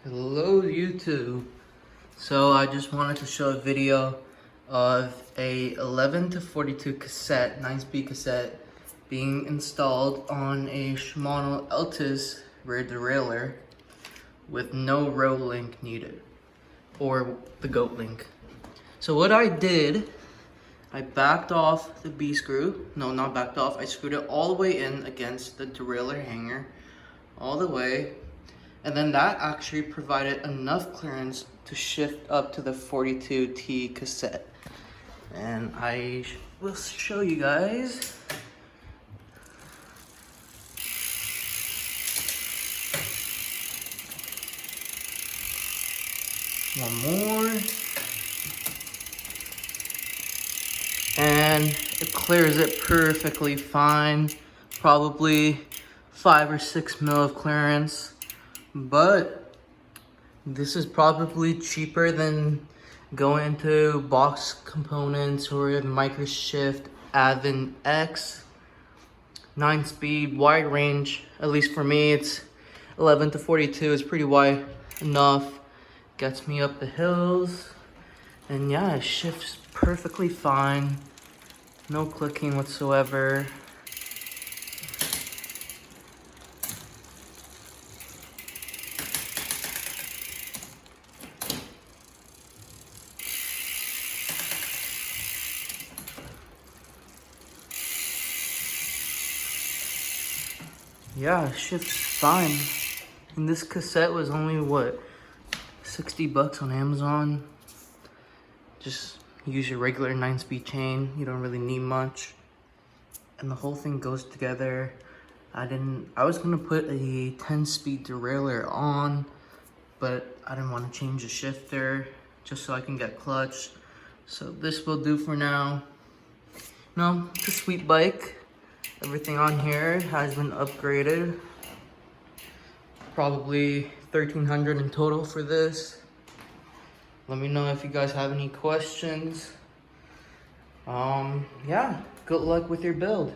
Hello YouTube. So I just wanted to show a video of a 11 to 42 cassette, 9-speed cassette being installed on a Shimano Altus rear derailleur with no row link needed, or the goat link. So what I did, I backed off the B screw. No, not backed off. I screwed it all the way in against the derailleur hanger, all the way. And then that actually provided enough clearance to shift up to the 42T cassette. And I will show you guys. One more. And it clears it perfectly fine. Probably 5 or 6 mil of clearance. But this is probably cheaper than going into box components or microshift Advent X. 9-speed wide range, at least for me, it's 11 to 42 is pretty wide enough. Gets me up the hills, and yeah, it shifts perfectly fine. No clicking whatsoever. Yeah, it shifts fine. And this cassette was only, what, 60 bucks on Amazon. Just use your regular 9-speed chain. You don't really need much. And the whole thing goes together. I was gonna put a 10-speed derailleur on, but I didn't want to change the shifter just so I can get clutch. So this will do for now. No, it's a sweet bike. Everything on here has been upgraded. Probably $1,300 in total for this. Let me know if you guys have any questions. Yeah, good luck with your build.